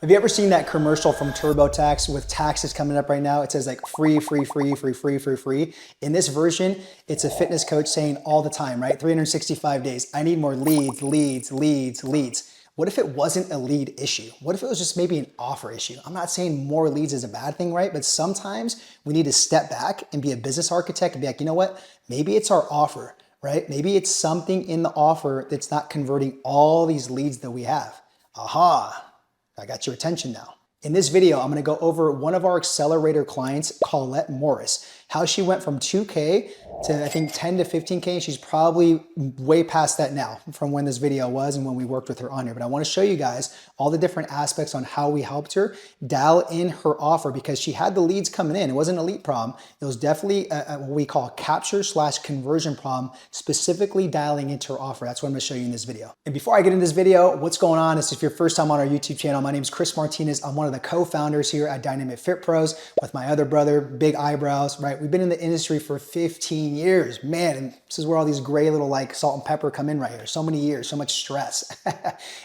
Have you ever seen that commercial from TurboTax with taxes coming up right now? It says like free, free, free, free, free, free, free. In this version, it's a fitness coach saying all the time, right? 365 days, I need more leads, leads, leads, leads. What if it wasn't a lead issue? What if it was just maybe an offer issue? I'm not saying more leads is a bad thing, right? But sometimes we need to step back and be a business architect and be like, you know what? Maybe it's our offer, right? Maybe it's something in the offer that's not converting all these leads that we have. Aha. I got your attention now. In this video, I'm gonna go over one of our accelerator clients, Colette Morris, how she went from 2K to I think 10 to 15K. She's probably way past that now from when this video was and when we worked with her on here. But I wanna show you guys all the different aspects on how we helped her dial in her offer because she had the leads coming in. It wasn't a lead problem. It was definitely what we call a capture/conversion problem, specifically dialing into her offer. That's what I'm gonna show you in this video. And before I get into this video, what's going on is if you're first time on our YouTube channel, my name is Chris Martinez. I'm one of the co-founders here at Dynamic Fit Pros with my other brother, Big Eyebrows, right? We've been in the industry for 15 years, man. And this is where all these gray little like salt and pepper come in right here. So many years, so much stress.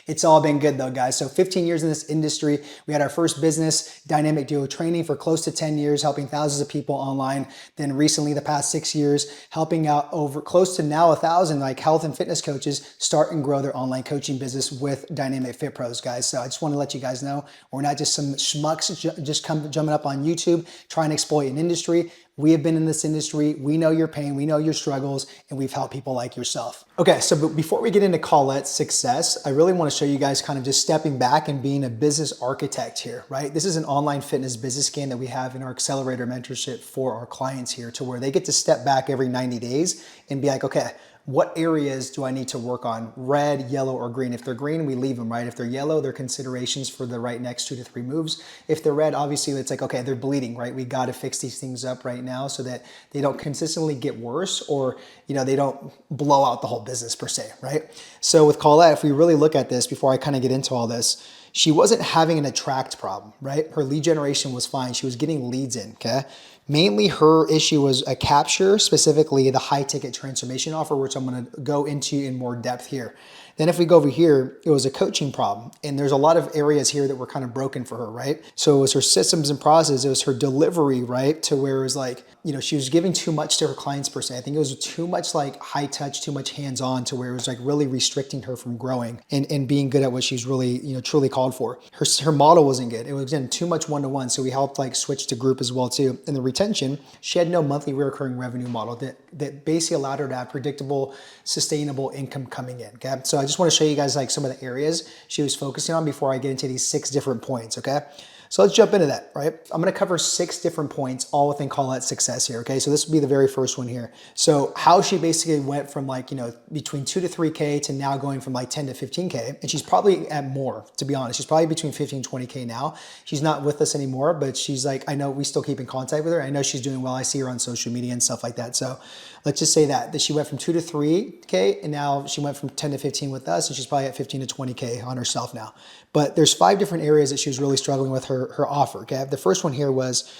It's all been good though, guys. So 15 years in this industry. We had our first business, Dynamic Duo Training, for close to 10 years, helping thousands of people online. Then recently, the past 6 years, helping out over close to now 1,000 like health and fitness coaches start and grow their online coaching business with Dynamic Fit Pros, guys. So I just want to let you guys know, we're not just some schmucks just jumping up on YouTube trying to exploit an industry. We have been in this industry. We know your pain. We know your struggles, and we've helped people like yourself. Okay, so before we get into Colette's success, I really want to show you guys kind of just stepping back and being a business architect here, right? This is an online fitness business game that we have in our accelerator mentorship for our clients here, to where they get to step back every 90 days and be like, okay, what areas do I need to work on? Red, yellow, or green? If they're green, we leave them, right? If they're yellow, they're considerations for the right next 2 to 3 moves. If they're red, obviously it's like, okay, they're bleeding, right? We got to fix these things up right now so that they don't consistently get worse, or, you know, they don't blow out the whole business per se, right? So with Colette, if we really look at this before I kind of get into all this, she wasn't having an attract problem, right? Her lead generation was fine. She was getting leads in, okay? Mainly her issue was a capture, specifically the high ticket transformation offer, which I'm gonna go into in more depth here. Then if we go over here, it was a coaching problem. And there's a lot of areas here that were kind of broken for her, right? So it was her systems and processes, it was her delivery, right? To where it was like, you know, she was giving too much to her clients per se. I think it was too much like high touch, too much hands-on, to where it was like really restricting her from growing and being good at what she's really, you know, truly called for. Her model wasn't good. It was, again, too much one-to-one. So we helped like switch to group as well too. And the retention, she had no monthly recurring revenue model that basically allowed her to have predictable, sustainable income coming in, okay? So I just want to show you guys like some of the areas she was focusing on before I get into these 6 different points, okay? So let's jump into that, right? I'm gonna cover 6 different points, all within Colette's success here, okay? So this will be the very first one here. So how she basically went from like, you know, between 2 to 3K to now going from like 10 to 15K. And she's probably at more, to be honest. She's probably between 15 and 20K now. She's not with us anymore, but she's like, I know we still keep in contact with her. I know she's doing well. I see her on social media and stuff like that. So let's just say that she went from 2 to 3K, and now she went from 10 to 15 with us, and she's probably at 15 to 20K on herself now. But there's 5 different areas that she was really struggling with her offer, okay? The first one here was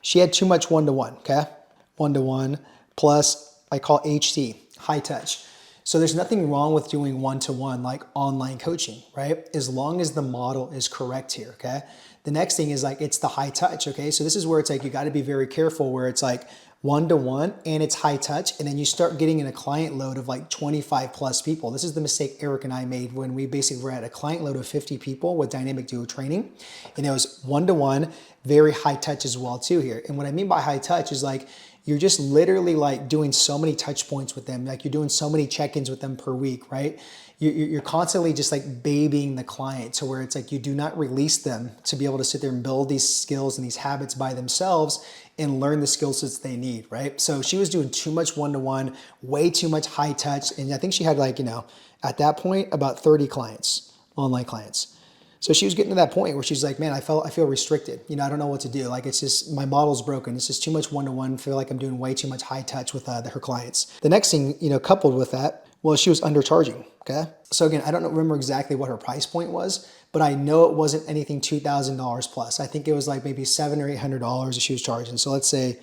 she had too much one-to-one, okay? One-to-one plus I call HT, high touch. So there's nothing wrong with doing one-to-one like online coaching, right? As long as the model is correct here, okay? The next thing is like, it's the high touch, okay? So this is where it's like, you gotta be very careful where it's like one-to-one and it's high touch, and then you start getting in a client load of like 25 plus people. This is the mistake Eric and I made when we basically were at a client load of 50 people with Dynamic Duo Training. And it was one-to-one, very high touch as well too here. And what I mean by high touch is like, you're just literally like doing so many touch points with them. Like you're doing so many check-ins with them per week, right? You're constantly just like babying the client to where it's like you do not release them to be able to sit there and build these skills and these habits by themselves and learn the skill sets they need, right? So she was doing too much one-to-one, way too much high touch. And I think she had like, you know, at that point, about 30 clients, online clients. So she was getting to that point where she's like, man, I feel restricted. You know, I don't know what to do. Like, it's just, my model's broken. It's just too much one-to-one. I feel like I'm doing way too much high touch with her clients. The next thing, you know, coupled with that, well, she was undercharging, okay? So again, I don't remember exactly what her price point was, but I know it wasn't anything $2,000 plus. I think it was like maybe $700 or $800 that she was charging. So let's say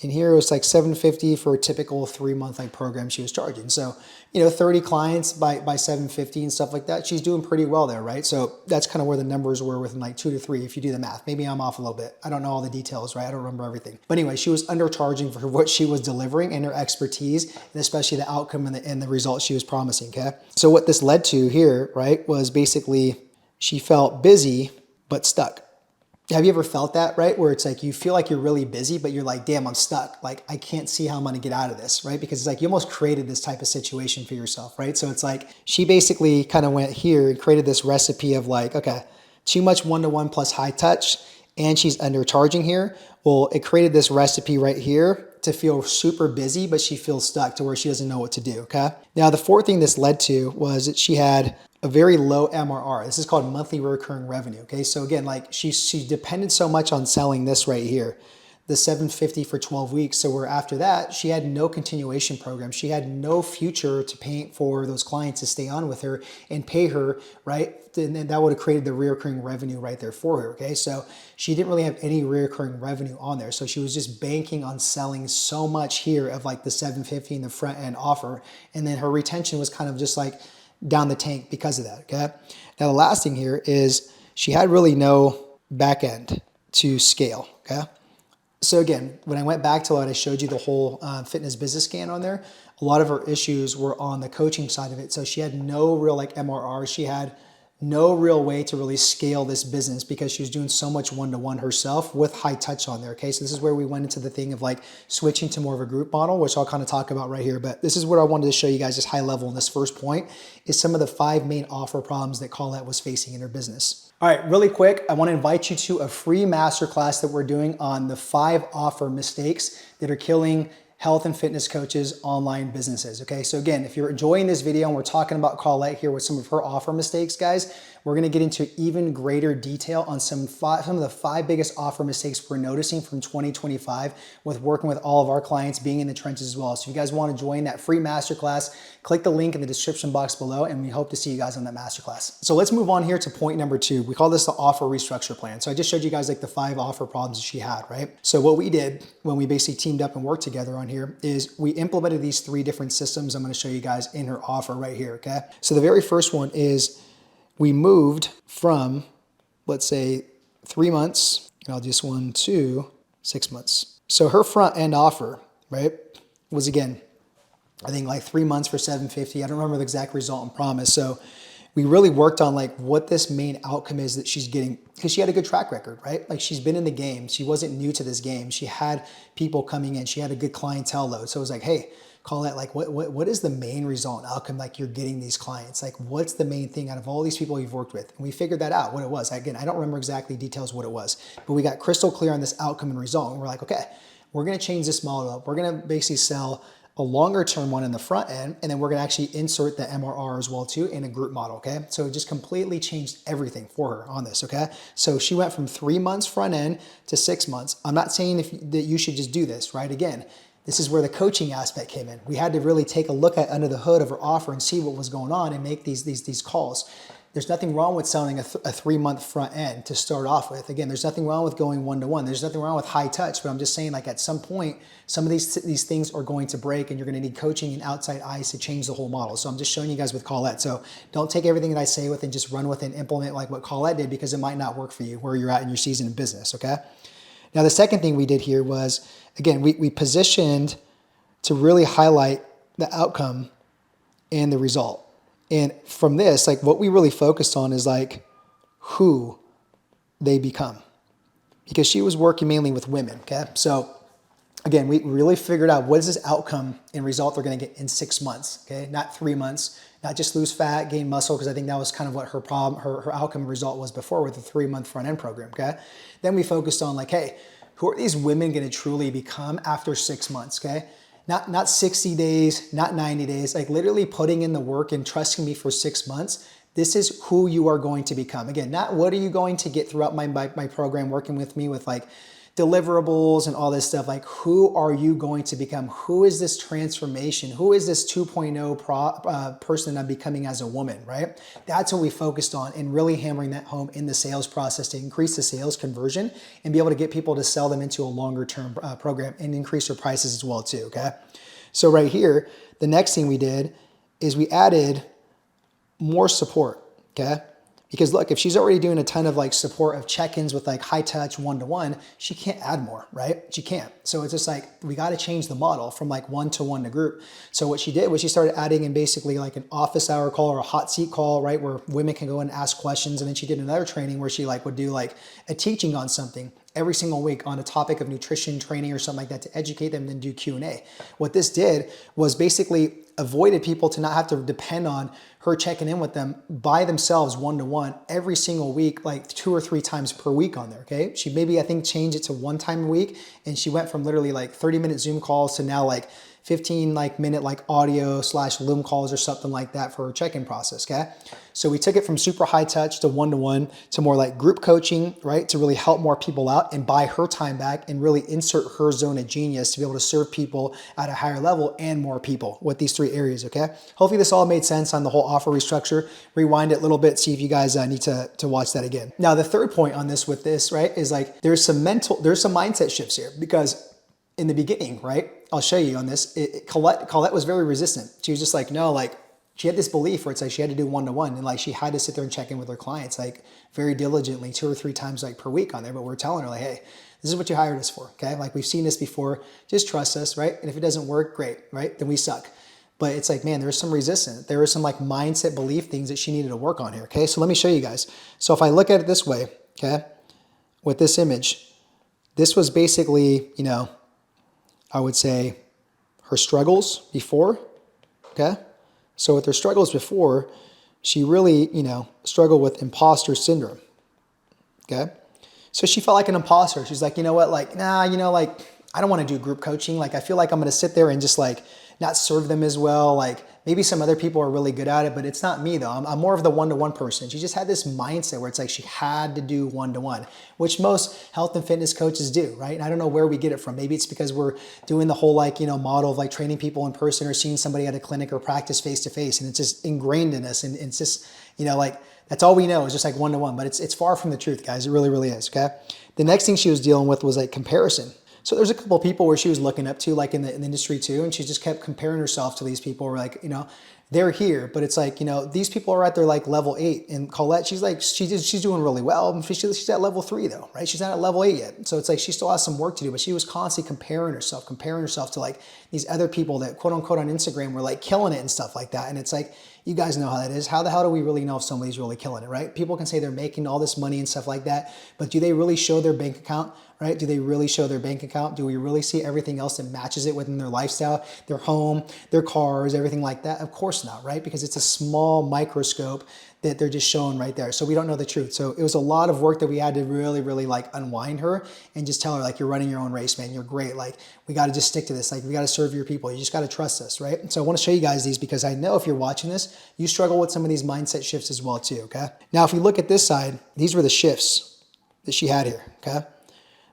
And here it was like $750 for a typical 3-month like program she was charging. So, 30 clients by $750 and stuff like that. She's doing pretty well there, right? So that's kind of where the numbers were within like 2 to 3 if you do the math. Maybe I'm off a little bit. I don't know all the details, right? I don't remember everything. But anyway, she was undercharging for what she was delivering and her expertise, and especially the outcome and the results she was promising, okay? So what this led to here, right, was basically she felt busy but stuck. Have you ever felt that, right? Where it's like you feel like you're really busy, but you're like, damn, I'm stuck. Like, I can't see how I'm gonna get out of this, right? Because it's like you almost created this type of situation for yourself, right? So it's like she basically kind of went here and created this recipe of like, okay, too much one-to-one plus high touch, and she's undercharging here. Well, it created this recipe right here to feel super busy, but she feels stuck to where she doesn't know what to do, okay? Now, the fourth thing this led to was that she had a very low MRR. This is called monthly recurring revenue, okay? So again, like she depended so much on selling this right here, the $750 for 12 weeks. So where after that, she had no continuation program. She had no future to pay for those clients to stay on with her and pay her, right? And then that would have created the recurring revenue right there for her, okay? So she didn't really have any recurring revenue on there. So she was just banking on selling so much here of like the $750 in the front end offer. And then her retention was kind of just like down the tank because of that, okay? Now the last thing here is she had really no back end to scale, okay? So again, when I went back to what I showed you the whole fitness business scan on there, a lot of her issues were on the coaching side of it. So she had no real like MRR. She had no real way to really scale this business because she was doing so much one-to-one herself with high touch on there, okay? So this is where we went into the thing of like switching to more of a group model, which I'll kind of talk about right here. But this is what I wanted to show you guys just high level in this first point is some of the 5 main offer problems that Colette was facing in her business. All right, really quick, I want to invite you to a free masterclass that we're doing on the 5 offer mistakes that are killing health and fitness coaches' online businesses, okay? So again, if you're enjoying this video and we're talking about Colette here with some of her offer mistakes, guys, we're gonna get into even greater detail on some of the 5 biggest offer mistakes we're noticing from 2025 with working with all of our clients being in the trenches as well. So if you guys wanna join that free masterclass, click the link in the description box below and we hope to see you guys on that masterclass. So let's move on here to point number 2. We call this the offer restructure plan. So I just showed you guys like the 5 offer problems that she had, right? So what we did when we basically teamed up and worked together on here is we implemented these 3 different systems I'm gonna show you guys in her offer right here, okay? So the very first one is we moved from, let's say, 3 months, and I'll just 1 to 6 months. So her front end offer, right, was again, I think like 3 months for $750. I don't remember the exact result and promise. So we really worked on like what this main outcome is that she's getting because she had a good track record, right? Like she's been in the game. She wasn't new to this game. She had people coming in. She had a good clientele load. So it was like, hey, Colette, like what is the main result and outcome like you're getting these clients? Like what's the main thing out of all these people you've worked with? And we figured that out, what it was. Again, I don't remember exactly details what it was, but we got crystal clear on this outcome and result. And we're like, okay, we're gonna change this model up. We're gonna basically sell a longer term one in the front end, and then we're gonna actually insert the MRR as well too in a group model, okay? So it just completely changed everything for her on this, okay? So she went from 3 months front end to 6 months. I'm not saying that you should just do this, right? Again, this is where the coaching aspect came in. We had to really take a look at under the hood of her offer and see what was going on and make these calls. There's nothing wrong with selling a 3-month front end to start off with. Again, there's nothing wrong with going one-to-one. There's nothing wrong with high touch, but I'm just saying like at some point, some of these things are going to break and you're gonna need coaching and outside eyes to change the whole model. So I'm just showing you guys with Colette. So don't take everything that I say with and just run with it and implement like what Colette did because it might not work for you where you're at in your season of business, okay? Now the second thing we did here was, again, we positioned to really highlight the outcome and the result. And from this, like what we really focused on is like who they become. Because she was working mainly with women, okay? So again, we really figured out what is this outcome and result they're gonna get in 6 months, okay? Not 3 months, not just lose fat, gain muscle, because I think that was kind of what her problem, her outcome result was before with the 3-month front end program, okay? Then we focused on like, hey, who are these women gonna truly become after 6 months, okay? Not 60 days, not 90 days, like literally putting in the work and trusting me for 6 months. This is who you are going to become. Again, not what are you going to get throughout my program working with me with like deliverables and all this stuff. Like, who are you going to become? Who is this transformation? Who is this 2.0 person I'm becoming as a woman, right? That's what we focused on, and really hammering that home in the sales process to increase the sales conversion and be able to get people to sell them into a longer term program and increase their prices as well too, okay? So right here, the next thing we did is we added more support, okay? Because look, if she's already doing a ton of like support of check-ins with like high touch one-to-one, she can't add more, right? She can't. So it's just like, we got to change the model from like one-to-one to group. So what she did was she started adding in basically like an office hour call or a hot seat call, right? Where women can go and ask questions. And then she did another training where she like would do like a teaching on something every single week on a topic of nutrition training or something like that to educate them, then do Q&A. What this did was basically avoided people to not have to depend on her checking in with them by themselves one-to-one every single week, like 2 or 3 times per week on there, okay? She maybe, I think, changed it to 1 time a week, and she went from literally like 30-minute Zoom calls to now like 15 minute audio / Loom calls or something like that for her check-in process, okay? So we took it from super high touch to one-to-one to more like group coaching, right? To really help more people out and buy her time back and really insert her zone of genius to be able to serve people at a higher level and more people with these 3 areas, okay? Hopefully this all made sense on the whole offer restructure. Rewind it a little bit, see if you guys need to watch that again. Now, the third point on this with this, right, is like there's some mindset shifts here, because in the beginning, right, I'll show you on this, Colette was very resistant. She was just like, no, like, she had this belief where it's like she had to do one-to-one, and like she had to sit there and check in with her clients like very diligently 2 or 3 times like per week on there. But we're telling her like, hey, this is what you hired us for, okay? Like, we've seen this before, just trust us, right? And if it doesn't work, great, right? Then we suck. But it's like, man, there's some resistance. There was some like mindset belief things that she needed to work on here, okay? So let me show you guys. So if I look at it this way, okay, with this image, this was basically, you know, I would say her struggles before, okay? So with her struggles before, she really, you know, struggled with imposter syndrome, okay? So she felt like an imposter. She's like, you know what, like, nah, you know, like, I don't want to do group coaching. Like, I feel like I'm going to sit there and just like not serve them as well. Like, maybe some other people are really good at it, but it's not me though. I'm more of the one-to-one person. She just had this mindset where it's like she had to do one-to-one, which most health and fitness coaches do, right? And I don't know where we get it from. Maybe it's because we're doing the whole like, you know, model of like training people in person or seeing somebody at a clinic or practice face-to-face, and it's just ingrained in us. And it's just, you know, like, that's all we know is just like one-to-one, but it's far from the truth, guys. It really, really is, okay? The next thing she was dealing with was like comparison. So there's a couple of people where she was looking up to, like in the industry too, and she just kept comparing herself to these people. Where like, you know, they're here, but it's like, you know, these people are at their like level 8, and Colette, she's like, she's doing really well. She's at level 3 though, right? She's not at level 8 yet. So it's like she still has some work to do, but she was constantly comparing herself to like these other people that quote unquote on Instagram were like killing it and stuff like that. And it's like, you guys know how that is. How the hell do we really know if somebody's really killing it, right? People can say they're making all this money and stuff like that, but do they really show their bank account, right? Do they really show their bank account? Do we really see everything else that matches it within their lifestyle, their home, their cars, everything like that? Of course not, right? Because it's a small microscope that they're just showing right there. So we don't know the truth. So it was a lot of work that we had to really, really like unwind her and just tell her like, you're running your own race, man. You're great. Like, we got to just stick to this. Like, we got to serve your people. You just got to trust us, right? And so I want to show you guys these because I know if you're watching this, you struggle with some of these mindset shifts as well too, okay? Now, if we look at this side, these were the shifts that she had here, okay?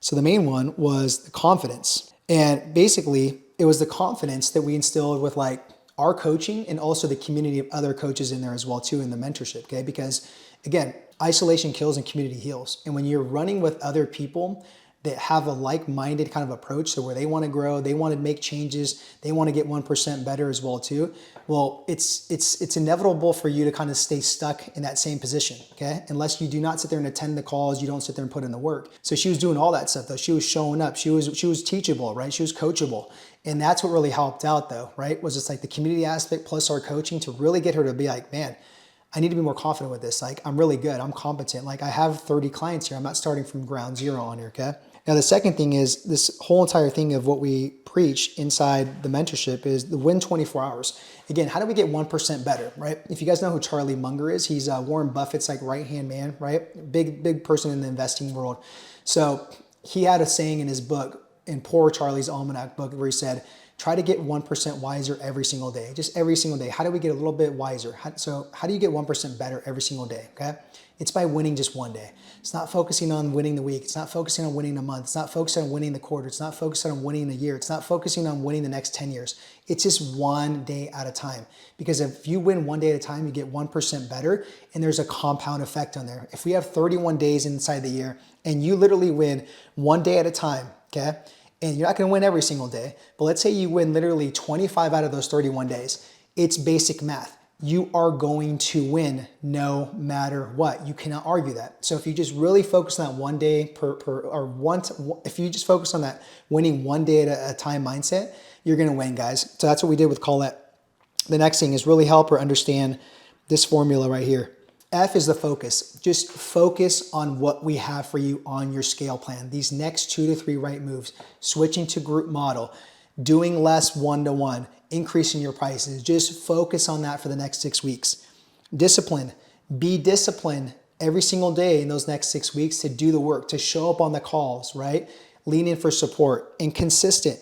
So the main one was the confidence. And basically, it was the confidence that we instilled with like our coaching and also the community of other coaches in there as well too in the mentorship, okay? Because again, isolation kills and community heals. And when you're running with other people that have a like-minded kind of approach, so where they want to grow, they want to make changes, they want to get 1% better as well too, well, it's inevitable for you to kind of stay stuck in that same position, okay? Unless you do not sit there and attend the calls, you don't sit there and put in the work. So she was doing all that stuff though. She was showing up. She was teachable, right? She was coachable. And that's what really helped out though, right? Was just like the community aspect plus our coaching to really get her to be like, man, I need to be more confident with this. Like, I'm really good. I'm competent. Like, I have 30 clients here. I'm not starting from ground zero on here, okay? Now, the second thing is this whole entire thing of what we preach inside the mentorship is the win 24 hours. Again, how do we get 1% better, right? If you guys know who Charlie Munger is, he's Warren Buffett's like right-hand man, right? Big person in the investing world. So he had a saying in his book, in Poor Charlie's Almanac book, where he said, Try to get 1% wiser every single day, just every single day. How do we get a little bit wiser? How do you get 1% better every single day, okay? It's by winning just one day. It's not focusing on winning the week. It's not focusing on winning the month. It's not focusing on winning the quarter. It's not focusing on winning the year. It's not focusing on winning the next 10 years. It's just one day at a time. Because if you win one day at a time, you get 1% better, and there's a compound effect on there. If we have 31 days inside the year, and you literally win one day at a time, okay? And you're not gonna win every single day, but let's say you win literally 25 out of those 31 days. It's basic math. You are going to win no matter what. You cannot argue that. So if you just really focus on that one day if you just focus on that winning one day at a time mindset, you're gonna win, guys. So that's what we did with Colette. The next thing is really help her understand this formula right here. F is the focus. Just focus on what we have for you on your scale plan. These next 2 to 3 right moves, switching to group model, doing less one-to-one, increasing your prices. Just focus on that for the next 6 weeks. Discipline. Be disciplined every single day in those next 6 weeks to do the work, to show up on the calls, right? Lean in for support. And consistent.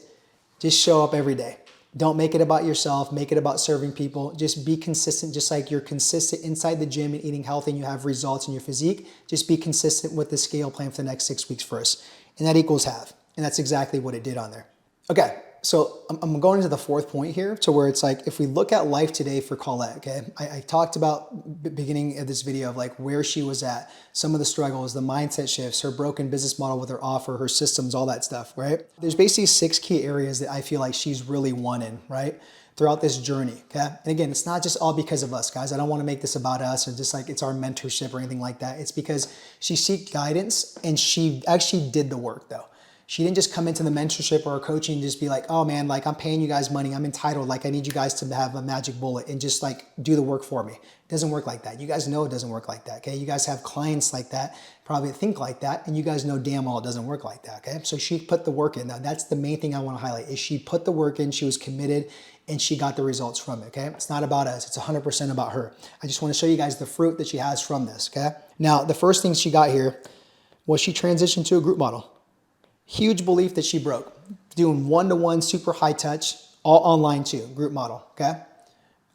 Just show up every day. Don't make it about yourself. Make it about serving people. Just be consistent, just like you're consistent inside the gym and eating healthy and you have results in your physique. Just be consistent with the scale plan for the next 6 weeks first. And that equals half. And that's exactly what it did on there. Okay, so I'm going into the fourth point here to where it's like, if we look at life today for Colette, okay, I talked about the beginning of this video of like where she was at, some of the struggles, the mindset shifts, her broken business model with her offer, her systems, all that stuff, right? There's basically 6 key areas that I feel like she's really won in, right? Throughout this journey, okay? And again, it's not just all because of us, guys. I don't want to make this about us or just like it's our mentorship or anything like that. It's because she seeked guidance and she actually did the work though. She didn't just come into the mentorship or coaching and just be like, oh man, like I'm paying you guys money, I'm entitled, like I need you guys to have a magic bullet and just like do the work for me. It doesn't work like that. You guys know it doesn't work like that, okay? You guys have clients like that, probably think like that, and you guys know damn well it doesn't work like that, okay? So she put the work in. Now that's the main thing I want to highlight is she put the work in, she was committed, and she got the results from it, okay? It's not about us, it's 100% about her. I just want to show you guys the fruit that she has from this, okay? Now, the first thing she got here was she transitioned to a group model. Huge belief that she broke. Doing one-to-one, super high touch, all online too, group model, okay?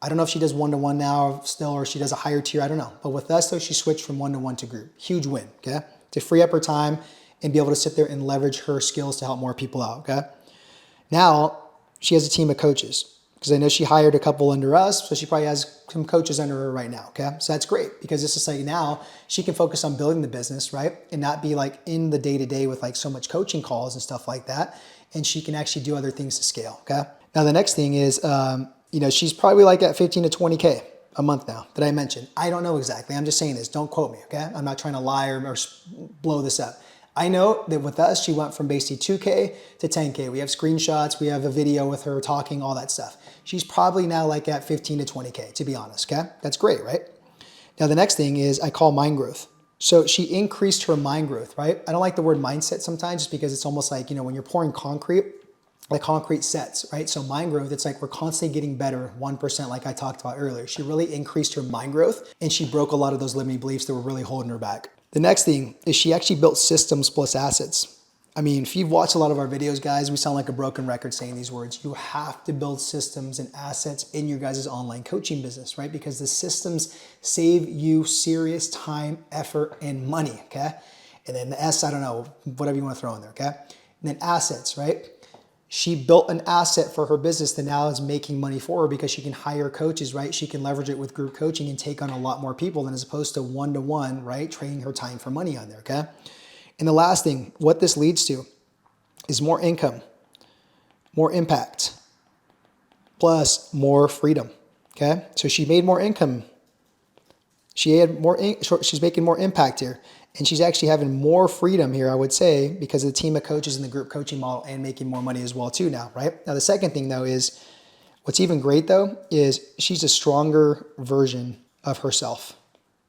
I don't know if she does one-to-one now still or she does a higher tier, I don't know. But with us though, she switched from one-to-one to group. Huge win, okay? To free up her time and be able to sit there and leverage her skills to help more people out, okay? Now, she has a team of coaches because I know she hired a couple under us, so she probably has some coaches under her right now, okay? So that's great because it's just like now she can focus on building the business, right? And not be like in the day-to-day with like so much coaching calls and stuff like that. And she can actually do other things to scale, okay? Now the next thing is, you know, she's probably like at 15 to 20K a month now that I mentioned. I don't know exactly, I'm just saying this, don't quote me, okay? I'm not trying to lie or blow this up. I know that with us, she went from basically 2K to 10K. We have screenshots, we have a video with her talking, all that stuff. She's probably now like at 15 to 20K, to be honest, okay? That's great, right? Now the next thing is I call mind growth. So she increased her mind growth, right? I don't like the word mindset sometimes just because it's almost like, you know, when you're pouring concrete, like concrete sets, right? So mind growth, it's like we're constantly getting better, 1% like I talked about earlier. She really increased her mind growth and she broke a lot of those limiting beliefs that were really holding her back. The next thing is she actually built systems plus assets. I mean, if you've watched a lot of our videos, guys, we sound like a broken record saying these words. You have to build systems and assets in your guys' online coaching business, right? Because the systems save you serious time, effort, and money, okay? And then the S, I don't know, whatever you want to throw in there, okay? And then assets, right? She built an asset for her business that now is making money for her because she can hire coaches, right? She can leverage it with group coaching and take on a lot more people than as opposed to one-to-one, right? Trading her time for money on there, okay? And the last thing, what this leads to is more income, more impact, plus more freedom, okay? So she made more income. She's making more impact here. And she's actually having more freedom here, I would say, because of the team of coaches in the group coaching model and making more money as well too now, right? Now, the second thing though is, what's even great though, is she's a stronger version of herself.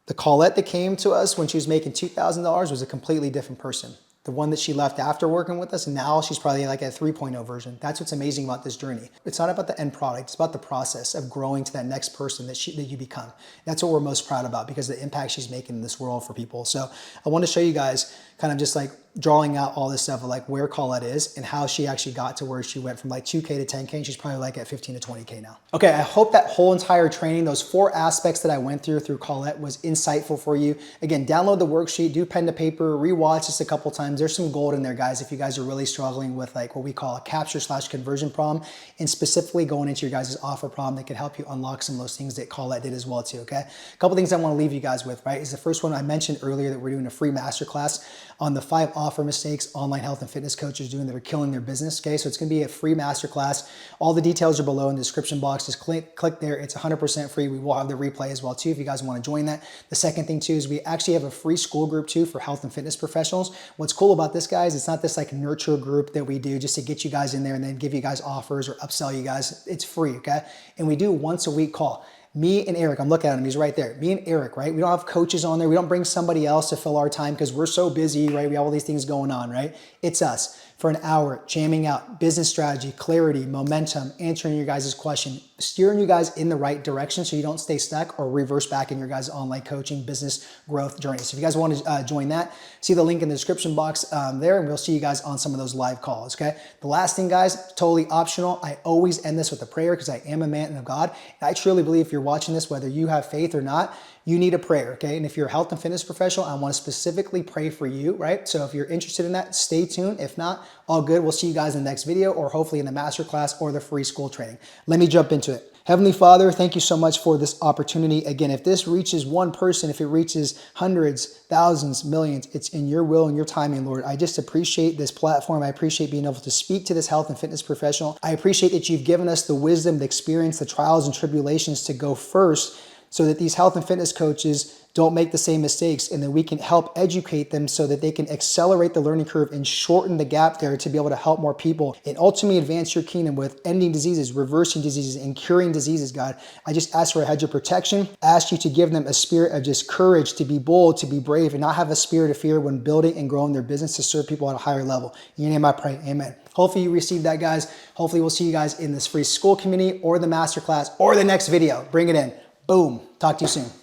The Colette that came to us when she was making $2,000 was a completely different person. The one that she left after working with us, now she's probably like a 3.0 version. That's what's amazing about this journey. It's not about the end product, it's about the process of growing to that next person that you become. That's what we're most proud about because of the impact she's making in this world for people. So I want to show you guys kind of just like drawing out all this stuff of like where Colette is and how she actually got to where she went from like 2K to 10K. And she's probably like at 15 to 20K now. Okay, I hope that whole entire training, those 4 aspects that I went through Colette was insightful for you. Again, download the worksheet, do pen to paper, rewatch this a couple times. There's some gold in there, guys, if you guys are really struggling with like what we call a capture/conversion problem, and specifically going into your guys' offer problem that can help you unlock some of those things that Colette did as well too, okay? A couple things I want to leave you guys with, right, is the first one I mentioned earlier that we're doing a free masterclass on the 5 offer mistakes online health and fitness coaches doing that are killing their business, okay? So it's gonna be a free masterclass. All the details are below in the description box. Just click there. It's 100% free. We will have the replay as well too if you guys wanna join that. The second thing too is we actually have a free school group too for health and fitness professionals. What's cool about this, guys, it's not this like nurture group that we do just to get you guys in there and then give you guys offers or upsell you guys. It's free, okay? And we do once a week call. Me and Eric, I'm looking at him, he's right there. Me and Eric, right? We don't have coaches on there. We don't bring somebody else to fill our time because we're so busy, right? We have all these things going on, right? It's us for an hour, jamming out business strategy, clarity, momentum, answering your guys' question, steering you guys in the right direction so you don't stay stuck or reverse back in your guys' online coaching business growth journey. So if you guys want to join that, see the link in the description box there, and we'll see you guys on some of those live calls, okay? The last thing, guys, totally optional. I always end this with a prayer because I am a man of God. And I truly believe if you're watching this, whether you have faith or not, you need a prayer, okay? And if you're a health and fitness professional, I want to specifically pray for you, right? So if you're interested in that, stay tuned. If not, all good. We'll see you guys in the next video or hopefully in the masterclass or the free school training. Let me jump into it. Heavenly Father, thank you so much for this opportunity. Again, if this reaches one person, if it reaches hundreds, thousands, millions, it's in your will and your timing, Lord. I just appreciate this platform. I appreciate being able to speak to this health and fitness professional. I appreciate that you've given us the wisdom, the experience, the trials and tribulations to go first so that these health and fitness coaches don't make the same mistakes, and that we can help educate them so that they can accelerate the learning curve and shorten the gap there to be able to help more people and ultimately advance your kingdom with ending diseases, reversing diseases, and curing diseases, God. I just ask for a hedge of protection. Ask you to give them a spirit of just courage, to be bold, to be brave, and not have a spirit of fear when building and growing their business to serve people at a higher level. In your name I pray, amen. Hopefully you received that, guys. Hopefully we'll see you guys in this free school community or the masterclass or the next video. Bring it in. Boom. Talk to you soon.